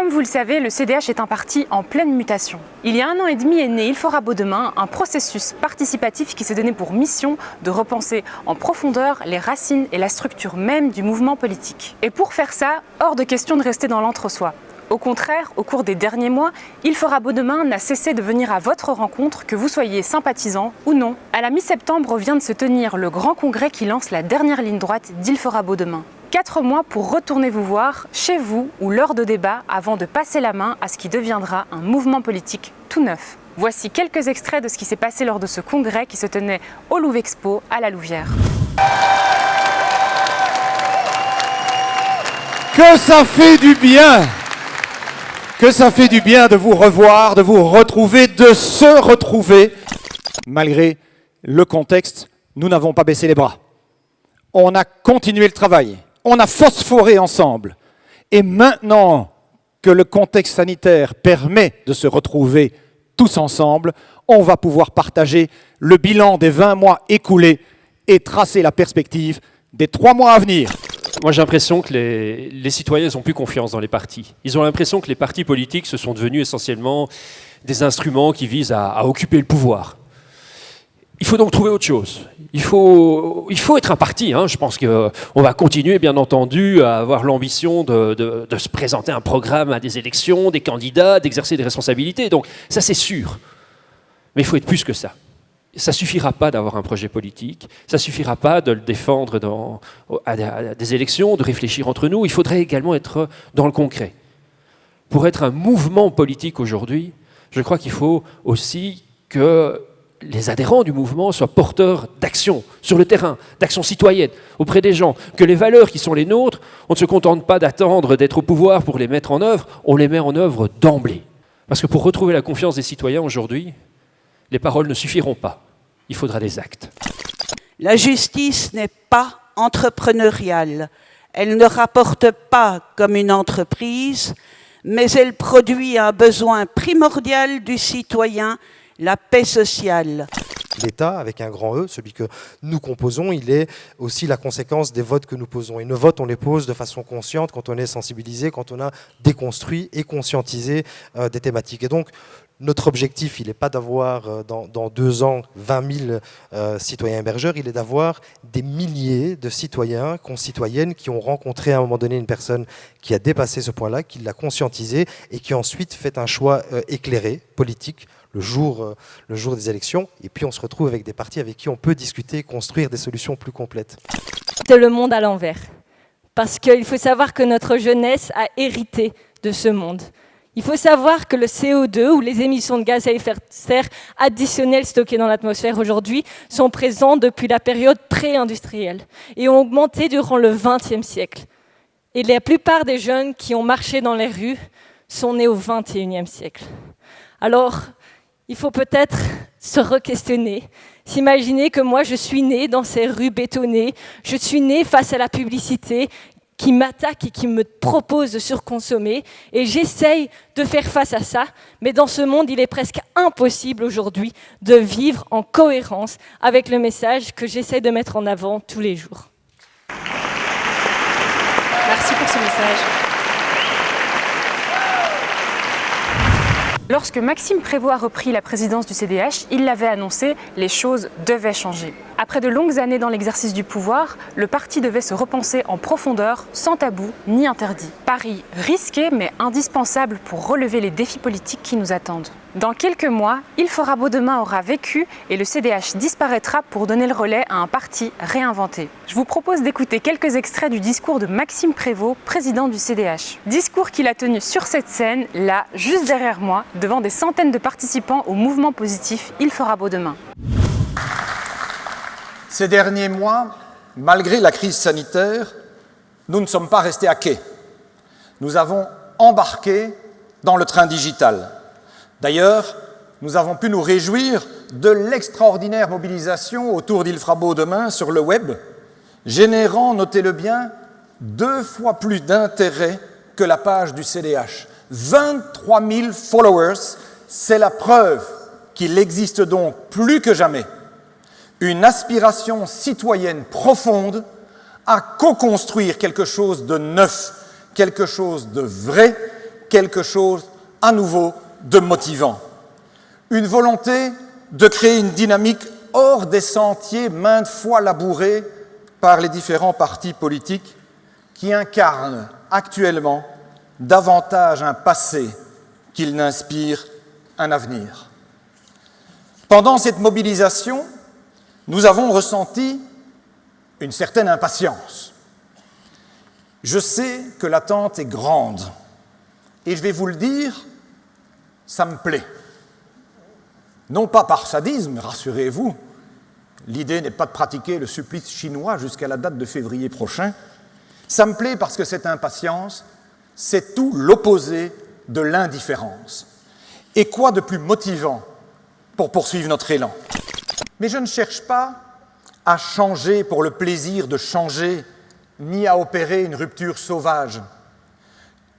Comme vous le savez, le CDH est un parti en pleine mutation. Il y a 1 an et demi est né Il fera beau demain, un processus participatif qui s'est donné pour mission de repenser en profondeur les racines et la structure même du mouvement politique. Et pour faire ça, hors de question de rester dans l'entre-soi. Au contraire, au cours des derniers mois, Il fera beau demain n'a cessé de venir à votre rencontre, que vous soyez sympathisant ou non. À la mi-septembre vient de se tenir le grand congrès qui lance la dernière ligne droite d'Il fera beau demain. 4 mois pour retourner vous voir, chez vous ou lors de débats, avant de passer la main à ce qui deviendra un mouvement politique tout neuf. Voici quelques extraits de ce qui s'est passé lors de ce congrès qui se tenait au Louvexpo à la Louvière. Que ça fait du bien! Que ça fait du bien de vous revoir, de vous retrouver, de se retrouver. Malgré le contexte, nous n'avons pas baissé les bras. On a continué le travail. On a phosphoré ensemble. Et maintenant que le contexte sanitaire permet de se retrouver tous ensemble, on va pouvoir partager le bilan des 20 mois écoulés et tracer la perspective des 3 mois à venir. Moi, j'ai l'impression que les citoyens n'ont plus confiance dans les partis. Ils ont l'impression que les partis politiques se sont devenus essentiellement des instruments qui visent à occuper le pouvoir. Il faut donc trouver autre chose. Il faut être un parti. Je pense qu'on va continuer, bien entendu, à avoir l'ambition de se présenter un programme à des élections, des candidats, d'exercer des responsabilités. Donc ça, c'est sûr. Mais il faut être plus que ça. Ça ne suffira pas d'avoir un projet politique, ça ne suffira pas de le défendre à des élections, de réfléchir entre nous. Il faudrait également être dans le concret. Pour être un mouvement politique aujourd'hui, je crois qu'il faut aussi que les adhérents du mouvement soient porteurs d'action sur le terrain, d'action citoyenne auprès des gens, que les valeurs qui sont les nôtres, on ne se contente pas d'attendre d'être au pouvoir pour les mettre en œuvre, on les met en œuvre d'emblée. Parce que pour retrouver la confiance des citoyens aujourd'hui, les paroles ne suffiront pas, il faudra des actes. La justice n'est pas entrepreneuriale, elle ne rapporte pas comme une entreprise, mais elle produit un besoin primordial du citoyen, la paix sociale. L'État, avec un grand E, celui que nous composons, il est aussi la conséquence des votes que nous posons. Et nos votes, on les pose de façon consciente quand on est sensibilisé, quand on a déconstruit et conscientisé des thématiques. Et donc, notre objectif, il n'est pas d'avoir dans 2 ans 20 000 citoyens hébergeurs, il est d'avoir des milliers de citoyens, concitoyennes qui ont rencontré à un moment donné une personne qui a dépassé ce point-là, qui l'a conscientisé et qui ensuite fait un choix éclairé, politique, le jour des élections. Et puis on se retrouve avec des partis avec qui on peut discuter et construire des solutions plus complètes. C'est le monde à l'envers. Parce qu'il faut savoir que notre jeunesse a hérité de ce monde. Il faut savoir que le CO2 ou les émissions de gaz à effet de serre additionnelles stockées dans l'atmosphère aujourd'hui sont présentes depuis la période pré-industrielle et ont augmenté durant le XXe siècle. Et la plupart des jeunes qui ont marché dans les rues sont nés au XXIe siècle. Alors, il faut peut-être se re-questionner, s'imaginer que moi je suis née dans ces rues bétonnées, je suis née face à la publicité qui m'attaque et qui me propose de surconsommer, et j'essaye de faire face à ça, mais dans ce monde, il est presque impossible aujourd'hui de vivre en cohérence avec le message que j'essaie de mettre en avant tous les jours. Merci pour ce message. Lorsque Maxime Prévost a repris la présidence du CDH, il l'avait annoncé, les choses devaient changer. Après de longues années dans l'exercice du pouvoir, le parti devait se repenser en profondeur, sans tabou ni interdit. Pari risqué mais indispensable pour relever les défis politiques qui nous attendent. Dans quelques mois, Il fera beau demain aura vécu et le CDH disparaîtra pour donner le relais à un parti réinventé. Je vous propose d'écouter quelques extraits du discours de Maxime Prévost, président du CDH. Discours qu'il a tenu sur cette scène, là, juste derrière moi, devant des centaines de participants au mouvement positif Il fera beau demain. Ces derniers mois, malgré la crise sanitaire, nous ne sommes pas restés à quai. Nous avons embarqué dans le train digital. D'ailleurs, nous avons pu nous réjouir de l'extraordinaire mobilisation autour d'Il fera beau demain sur le web, générant, notez-le bien, 2 fois plus d'intérêt que la page du CDH. 23 000 followers, c'est la preuve qu'il existe donc plus que jamais une aspiration citoyenne profonde à co-construire quelque chose de neuf, quelque chose de vrai, quelque chose à nouveau de motivant. Une volonté de créer une dynamique hors des sentiers maintes fois labourés par les différents partis politiques qui incarnent actuellement davantage un passé qu'ils n'inspirent un avenir. Pendant cette mobilisation, nous avons ressenti une certaine impatience. Je sais que l'attente est grande et je vais vous le dire, ça me plaît. Non pas par sadisme, rassurez-vous, l'idée n'est pas de pratiquer le supplice chinois jusqu'à la date de février prochain. Ça me plaît parce que cette impatience, c'est tout l'opposé de l'indifférence. Et quoi de plus motivant pour poursuivre notre élan? Mais je ne cherche pas à changer pour le plaisir de changer, ni à opérer une rupture sauvage.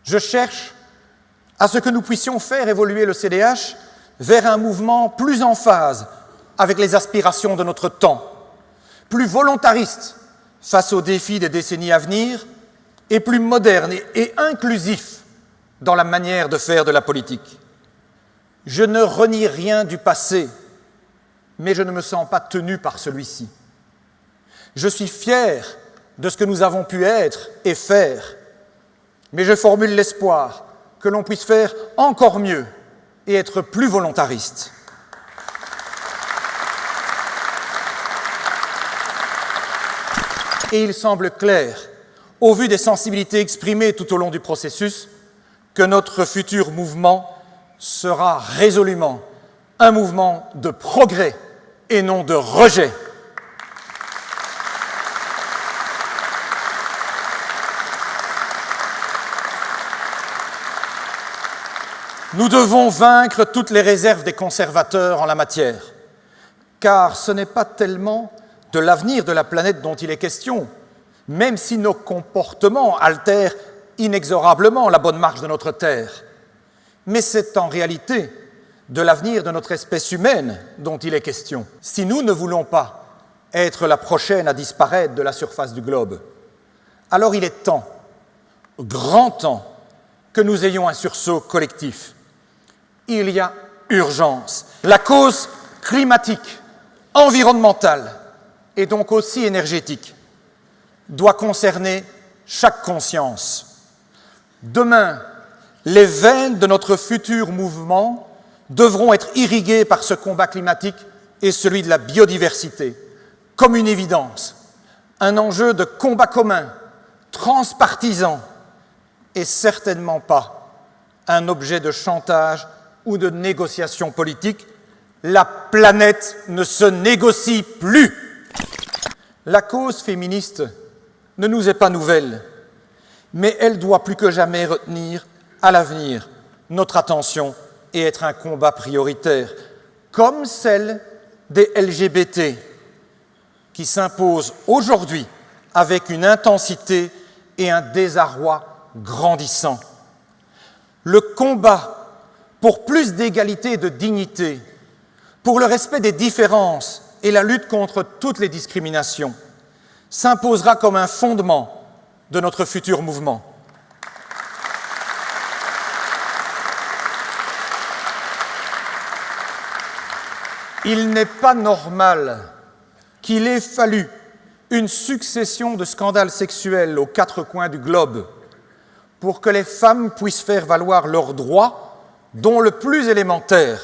Je cherche à ce que nous puissions faire évoluer le CDH vers un mouvement plus en phase avec les aspirations de notre temps, plus volontariste face aux défis des décennies à venir et plus moderne et inclusif dans la manière de faire de la politique. Je ne renie rien du passé, mais je ne me sens pas tenu par celui-ci. Je suis fier de ce que nous avons pu être et faire, mais je formule l'espoir que l'on puisse faire encore mieux et être plus volontariste. Et il semble clair, au vu des sensibilités exprimées tout au long du processus, que notre futur mouvement sera résolument un mouvement de progrès et non de rejet. Nous devons vaincre toutes les réserves des conservateurs en la matière, car ce n'est pas tellement de l'avenir de la planète dont il est question, même si nos comportements altèrent inexorablement la bonne marche de notre Terre. Mais c'est en réalité de l'avenir de notre espèce humaine dont il est question. Si nous ne voulons pas être la prochaine à disparaître de la surface du globe, alors il est temps, grand temps, que nous ayons un sursaut collectif. Il y a urgence. La cause climatique, environnementale et donc aussi énergétique doit concerner chaque conscience. Demain, les veines de notre futur mouvement devront être irriguées par ce combat climatique et celui de la biodiversité, comme une évidence, un enjeu de combat commun, transpartisan, et certainement pas un objet de chantage ou de négociation politique. La planète ne se négocie plus. La cause féministe ne nous est pas nouvelle, mais elle doit plus que jamais retenir à l'avenir notre attention et être un combat prioritaire, comme celle des LGBT, qui s'impose aujourd'hui avec une intensité et un désarroi grandissant. Le combat pour plus d'égalité et de dignité, pour le respect des différences et la lutte contre toutes les discriminations, s'imposera comme un fondement de notre futur mouvement. Il n'est pas normal qu'il ait fallu une succession de scandales sexuels aux quatre coins du globe pour que les femmes puissent faire valoir leurs droits, dont le plus élémentaire,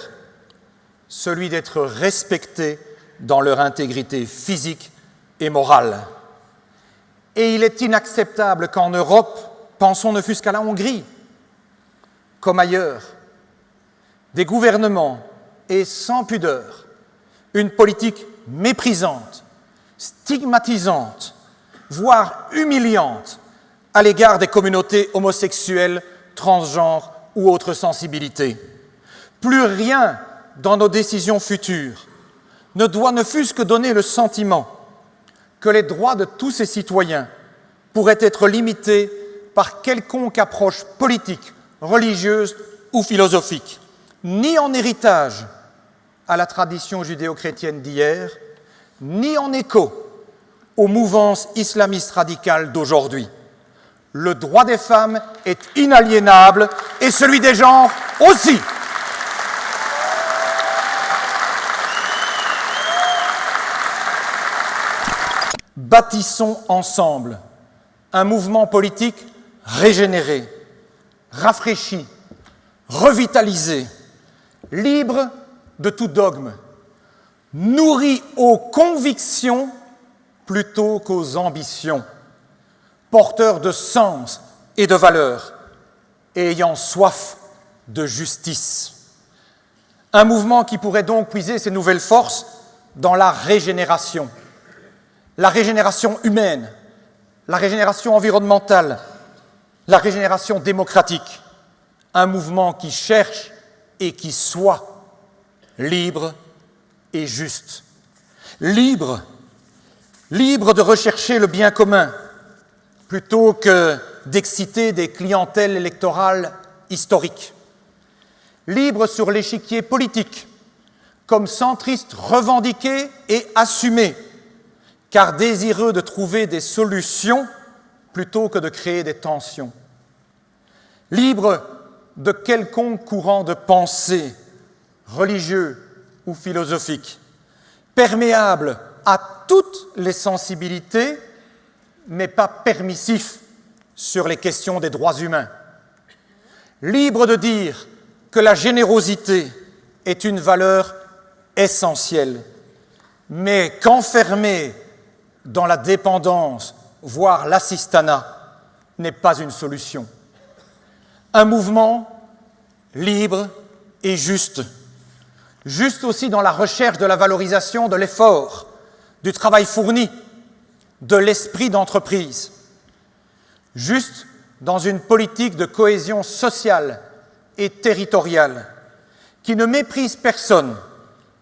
celui d'être respectées dans leur intégrité physique et morale. Et il est inacceptable qu'en Europe, pensons ne fût-ce qu'à la Hongrie, comme ailleurs, des gouvernements aient sans pudeur une politique méprisante, stigmatisante, voire humiliante à l'égard des communautés homosexuelles, transgenres ou autres sensibilités. Plus rien dans nos décisions futures ne doit ne fût-ce que donner le sentiment que les droits de tous ces citoyens pourraient être limités par quelconque approche politique, religieuse ou philosophique, ni en héritage à la tradition judéo-chrétienne d'hier, ni en écho aux mouvances islamistes radicales d'aujourd'hui. le droit des femmes est inaliénable et celui des genres aussi. Bâtissons ensemble un mouvement politique régénéré, rafraîchi, revitalisé, libre de tout dogme, nourri aux convictions plutôt qu'aux ambitions, porteur de sens et de valeurs, et ayant soif de justice. Un mouvement qui pourrait donc puiser ses nouvelles forces dans la régénération humaine, la régénération environnementale, la régénération démocratique. Un mouvement qui cherche et qui soit libre et juste. Libre de rechercher le bien commun, plutôt que d'exciter des clientèles électorales historiques. Libre sur l'échiquier politique, comme centriste revendiqué et assumé, car désireux de trouver des solutions plutôt que de créer des tensions. Libre de quelconque courant de pensée, religieux ou philosophique, perméable à toutes les sensibilités, mais pas permissif sur les questions des droits humains. Libre de dire que la générosité est une valeur essentielle, mais qu'enfermer dans la dépendance, voire l'assistanat, n'est pas une solution. Un mouvement libre et juste. Juste aussi dans la recherche de la valorisation de l'effort, du travail fourni, de l'esprit d'entreprise. Juste dans une politique de cohésion sociale et territoriale qui ne méprise personne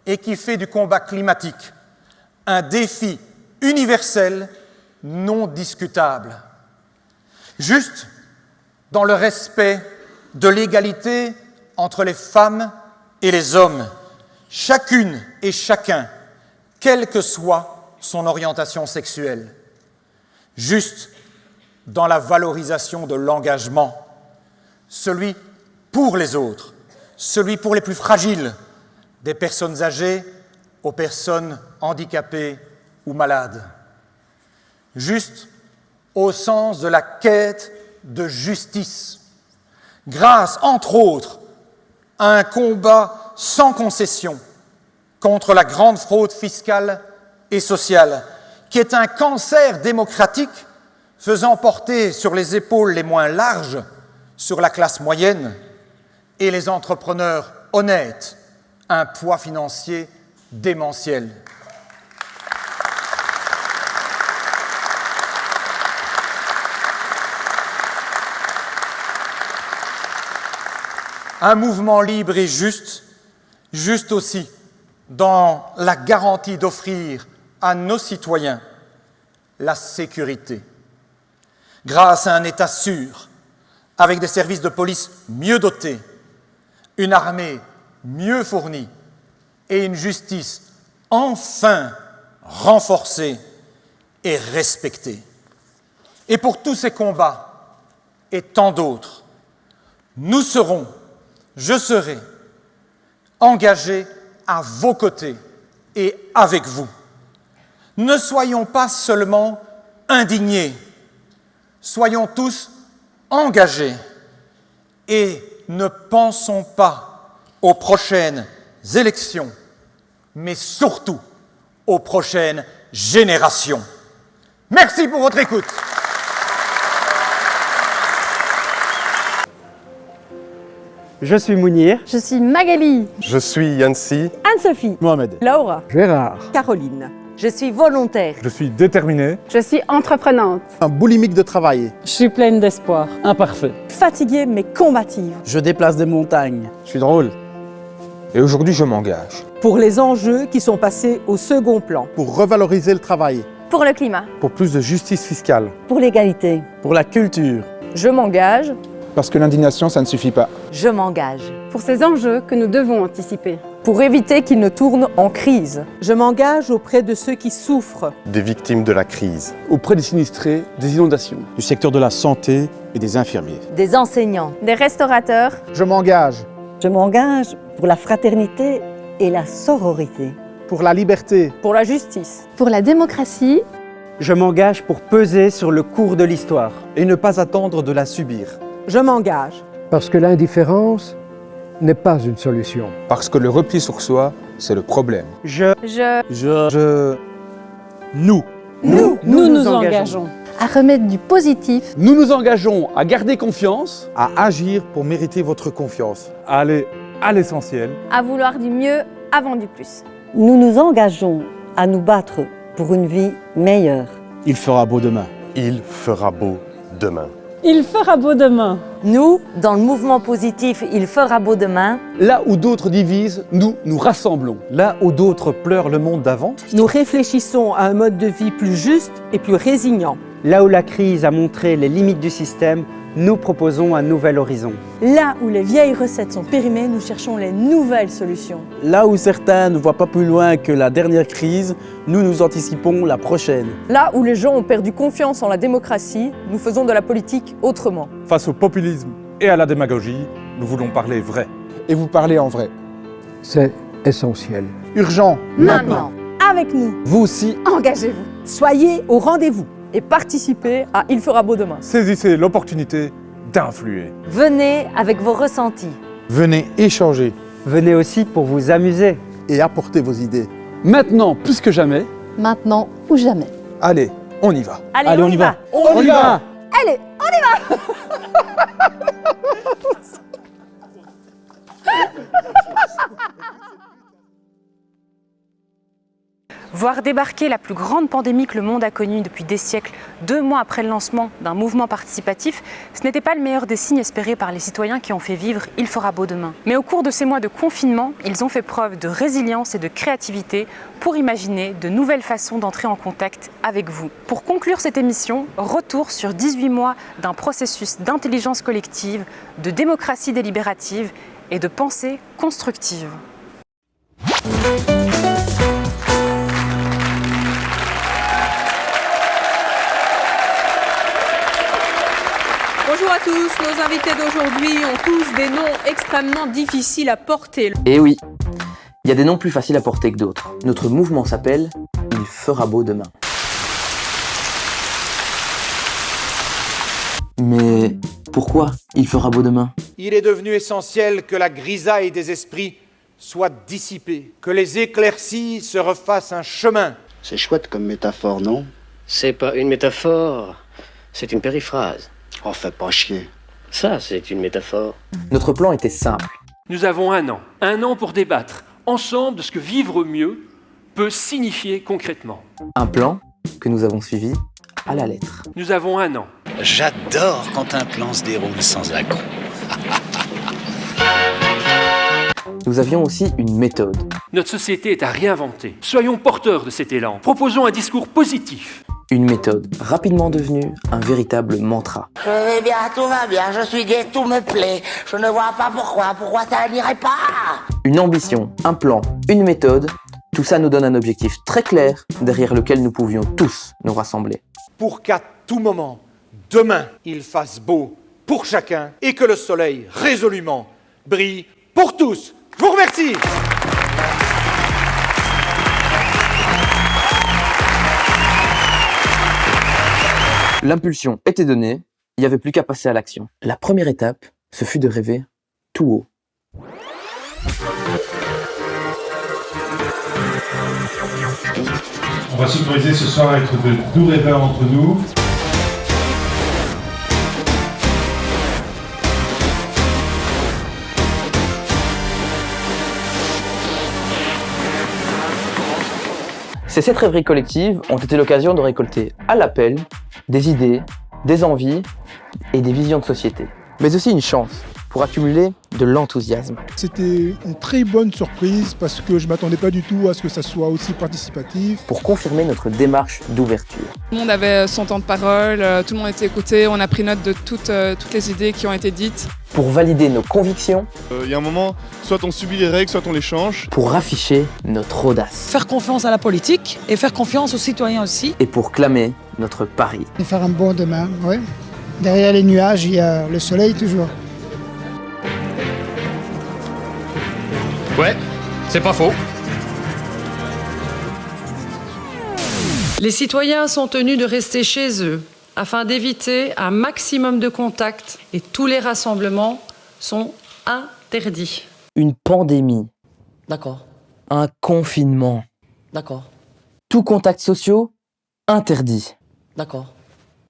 et qui fait du combat climatique un défi universel non discutable. Juste dans le respect de l'égalité entre les femmes et les hommes, chacune et chacun, quelle que soit son orientation sexuelle. Juste dans la valorisation de l'engagement, celui pour les autres, celui pour les plus fragiles, des personnes âgées aux personnes handicapées ou malades. Juste au sens de la quête de justice, grâce, entre autres, à un combat sans concession contre la grande fraude fiscale et sociale, qui est un cancer démocratique faisant porter sur les épaules les moins larges, sur la classe moyenne, et les entrepreneurs honnêtes, un poids financier démentiel. Un mouvement libre et juste, juste aussi dans la garantie d'offrir à nos citoyens la sécurité. Grâce à un État sûr, avec des services de police mieux dotés, une armée mieux fournie et une justice enfin renforcée et respectée. Et pour tous ces combats et tant d'autres, nous serons, je serai, engagés à vos côtés et avec vous. Ne soyons pas seulement indignés, soyons tous engagés et ne pensons pas aux prochaines élections, mais surtout aux prochaines générations. Merci pour votre écoute. Je suis Mounir. Je suis Magali. Je suis Yancy. Anne-Sophie. Mohamed. Laura. Gérard. Caroline. Je suis volontaire. Je suis déterminée. Je suis entreprenante. Un boulimique de travail. Je suis pleine d'espoir. Imparfait. Fatiguée mais combative. Je déplace des montagnes. Je suis drôle. Et aujourd'hui, je m'engage. Pour les enjeux qui sont passés au second plan. Pour revaloriser le travail. Pour le climat. Pour plus de justice fiscale. Pour l'égalité. Pour la culture. Je m'engage. Parce que l'indignation, ça ne suffit pas. Je m'engage. Pour ces enjeux que nous devons anticiper. pour éviter qu'il ne tourne en crise. Je m'engage auprès de ceux qui souffrent. Des victimes de la crise. Auprès des sinistrés, des inondations. Du secteur de la santé et des infirmiers. Des enseignants. Des restaurateurs. Je m'engage Je m'engage pour la fraternité et la sororité. pour la liberté. Pour la justice. Pour la démocratie. Je m'engage pour peser sur le cours de l'histoire. Et ne pas attendre de la subir. Je m'engage. Parce que l'indifférence n'est pas une solution. Parce que le repli sur soi, c'est le problème. Nous nous engageons. À remettre du positif. Nous nous engageons à garder confiance, À agir pour mériter votre confiance. à aller à l'essentiel. À vouloir du mieux avant du plus. Nous nous engageons à nous battre pour une vie meilleure. Il fera beau demain. Il fera beau demain. Il fera beau demain. Nous, dans le mouvement positif Il fera beau demain, Là où d'autres divisent, nous nous rassemblons. Là où d'autres pleurent le monde d'avant, Nous réfléchissons à un mode de vie plus juste et plus résilient. Là où la crise a montré les limites du système, nous proposons un nouvel horizon. Là où les vieilles recettes sont périmées, nous cherchons les nouvelles solutions. Là où certains ne voient pas plus loin que la dernière crise, nous anticipons la prochaine. Là où les gens ont perdu confiance en la démocratie, nous faisons de la politique autrement. face au populisme et à la démagogie, nous voulons parler vrai. Et vous parlez en vrai. C'est essentiel. Urgent. Maintenant. Avec nous. Vous aussi, Engagez-vous. Soyez au rendez-vous et participez à Il fera beau demain. saisissez l'opportunité d'influer. Venez avec vos ressentis. Venez échanger Venez aussi pour vous amuser. et apporter vos idées. Maintenant, plus que jamais, Maintenant ou jamais. Allez, on y va. Allez, on y va. on y va. Allez, Voir débarquer la plus grande pandémie que le monde a connue depuis des siècles, 2 mois après le lancement d'un mouvement participatif, ce n'était pas le meilleur des signes espérés par les citoyens qui ont fait vivre Il fera beau demain. Mais au cours de ces mois de confinement, ils ont fait preuve de résilience et de créativité pour imaginer de nouvelles façons d'entrer en contact avec vous. Pour conclure cette émission, retour sur 18 mois d'un processus d'intelligence collective, de démocratie délibérative et de pensée constructive. Bonjour à tous, nos invités d'aujourd'hui ont tous des noms extrêmement difficiles à porter. Eh oui, il y a des noms plus faciles à porter que d'autres. Notre mouvement s'appelle « Il fera beau demain ». Mais pourquoi il fera beau demain? Il est devenu essentiel que la grisaille des esprits soit dissipée, que les éclaircies se refassent un chemin. C'est chouette comme métaphore, non? C'est pas une métaphore, c'est une périphrase. Oh, fais pas chier. Ça, c'est une métaphore. Notre plan était simple. Nous avons un an pour débattre ensemble de ce que vivre mieux peut signifier concrètement. Un plan que nous avons suivi à la lettre. Nous avons un an. J'adore quand un plan se déroule sans accroc. Nous avions aussi une méthode. Notre société est à réinventer. Soyons porteurs de cet élan. Proposons un discours positif. Une méthode rapidement devenue un véritable mantra. Je vais bien, tout va bien, je suis gai, tout me plaît. Je ne vois pas pourquoi ça n'irait pas. Une ambition, un plan, une méthode, tout ça nous donne un objectif très clair derrière lequel nous pouvions tous nous rassembler. Pour qu'à tout moment, demain, il fasse beau pour chacun et que le soleil résolument brille pour tous. Je vous remercie. L'impulsion était donnée, il n'y avait plus qu'à passer à l'action. La première étape, ce fut de rêver tout haut. On va s'autoriser ce soir à être de doux rêveurs entre nous. Ces 7 rêveries collectives ont été l'occasion de récolter à l'appel des idées, des envies et des visions de société. Mais aussi une chance pour accumuler de l'enthousiasme. C'était une très bonne surprise parce que je ne m'attendais pas du tout à ce que ça soit aussi participatif. Pour confirmer notre démarche d'ouverture. Tout le monde avait son temps de parole, tout le monde était écouté, on a pris note de toutes les idées qui ont été dites. Pour valider nos convictions. Il y a un moment, soit on subit les règles, soit on les change. Pour afficher notre audace. Faire confiance à la politique et faire confiance aux citoyens aussi. Et pour clamer notre pari. Et faire un bon demain, oui. Derrière les nuages, il y a le soleil toujours. Ouais, c'est pas faux. Les citoyens sont tenus de rester chez eux afin d'éviter un maximum de contacts et tous les rassemblements sont interdits. Une pandémie. D'accord. Un confinement. D'accord. Tous contacts sociaux interdits. D'accord.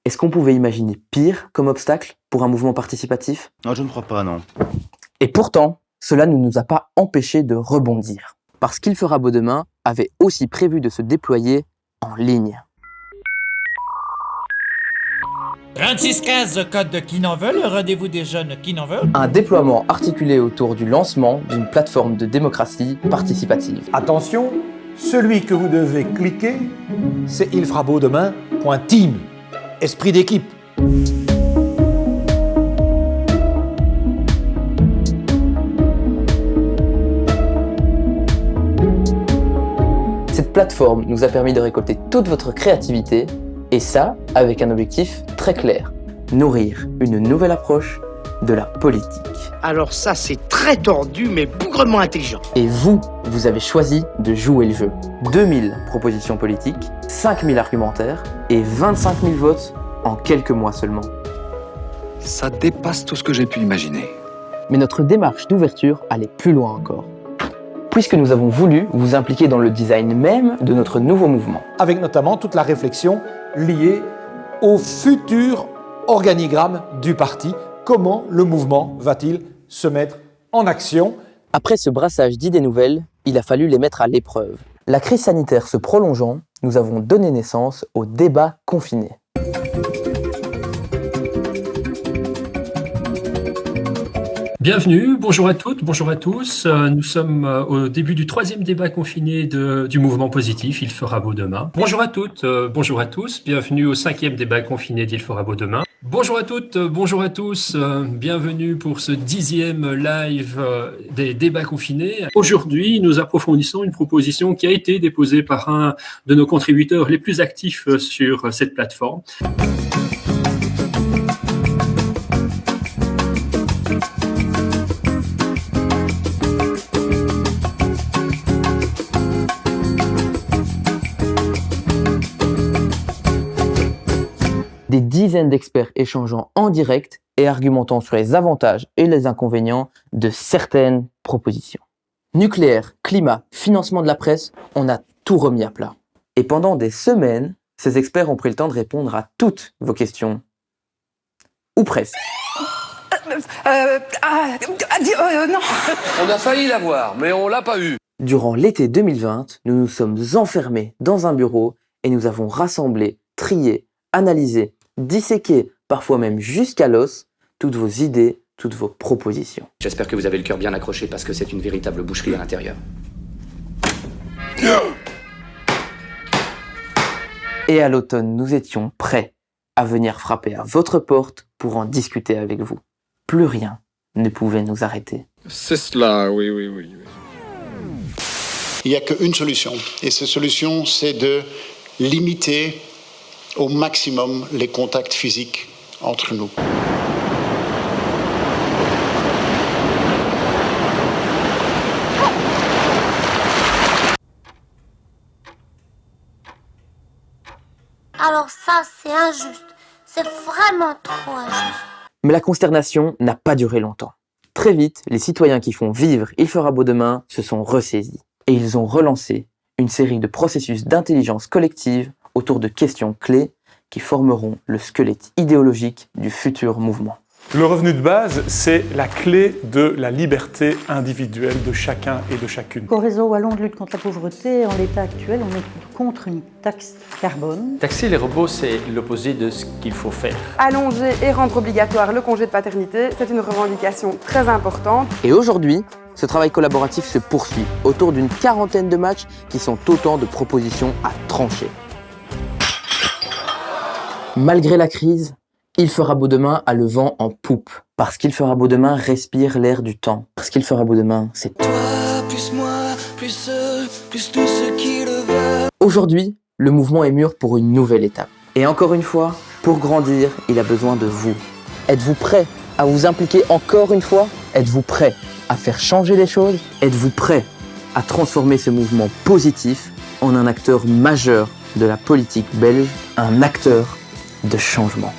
Est-ce qu'on pouvait imaginer pire comme obstacle pour un mouvement participatif? Non, je ne crois pas, non. Et pourtant, cela ne nous a pas empêchés de rebondir. Parce qu'il fera beau demain avait aussi prévu de se déployer en ligne. 3615, code de qui n'en veut, le rendez-vous des jeunes qui n'en veulent. Un déploiement articulé autour du lancement d'une plateforme de démocratie participative. Attention, celui que vous devez cliquer, c'est ilferabeaudemain.team. Esprit d'équipe. Cette plateforme nous a permis de récolter toute votre créativité, et ça avec un objectif très clair, nourrir une nouvelle approche de la politique. Alors ça, c'est très tordu, mais bougrement intelligent. Et vous avez choisi de jouer le jeu. 2000 propositions politiques, 5000 argumentaires et 25 000 votes en quelques mois seulement. Ça dépasse tout ce que j'ai pu imaginer. Mais notre démarche d'ouverture allait plus loin encore. Puisque nous avons voulu vous impliquer dans le design même de notre nouveau mouvement. Avec notamment toute la réflexion liée au futur organigramme du parti. Comment le mouvement va-t-il se mettre en action? Après ce brassage d'idées nouvelles, il a fallu les mettre à l'épreuve. La crise sanitaire se prolongeant, nous avons donné naissance au débat confiné. Bienvenue, bonjour à toutes, bonjour à tous. Nous sommes au début du 3e débat confiné du mouvement positif, Il fera beau demain. Bonjour à toutes, bonjour à tous, bienvenue au 5e débat confiné d'Il fera beau demain. Bonjour à toutes, bonjour à tous, bienvenue pour ce 10e live des débats confinés. Aujourd'hui, nous approfondissons une proposition qui a été déposée par un de nos contributeurs les plus actifs sur cette plateforme. Des dizaines d'experts échangeant en direct et argumentant sur les avantages et les inconvénients de certaines propositions. Nucléaire, climat, financement de la presse, on a tout remis à plat. Et pendant des semaines, ces experts ont pris le temps de répondre à toutes vos questions. Ou presque. Non. On a failli l'avoir, mais on l'a pas eu. Durant l'été 2020, nous nous sommes enfermés dans un bureau et nous avons rassemblé, trié, analysé, disséqué, parfois même jusqu'à l'os, toutes vos idées, toutes vos propositions. J'espère que vous avez le cœur bien accroché parce que c'est une véritable boucherie à l'intérieur. Et à l'automne, nous étions prêts à venir frapper à votre porte pour en discuter avec vous. Plus rien ne pouvait nous arrêter. C'est cela, oui. Il n'y a qu'une solution. Et cette solution, c'est de limiter au maximum les contacts physiques entre nous. Alors ça, c'est injuste. C'est vraiment trop injuste. Mais la consternation n'a pas duré longtemps. Très vite, les citoyens qui font vivre Il fera beau demain se sont ressaisis. Et ils ont relancé une série de processus d'intelligence collective autour de questions clés qui formeront le squelette idéologique du futur mouvement. Le revenu de base, c'est la clé de la liberté individuelle de chacun et de chacune. Au réseau wallon de lutte contre la pauvreté, en l'état actuel, on est contre une taxe carbone. Taxer les robots, c'est l'opposé de ce qu'il faut faire. Allonger et rendre obligatoire le congé de paternité, c'est une revendication très importante. Et aujourd'hui, ce travail collaboratif se poursuit autour d'une quarantaine de matchs qui sont autant de propositions à trancher. Malgré la crise, Il fera beau demain a le vent en poupe. Parce qu'il fera beau demain respire l'air du temps. Parce qu'il fera beau demain, c'est toi, plus moi, plus eux, plus tous ceux qui le veulent. Aujourd'hui, le mouvement est mûr pour une nouvelle étape. Et encore une fois, pour grandir, il a besoin de vous. Êtes-vous prêt à vous impliquer encore une fois? Êtes-vous prêt à faire changer les choses? Êtes-vous prêt à transformer ce mouvement positif en un acteur majeur de la politique belge, un acteur de changement?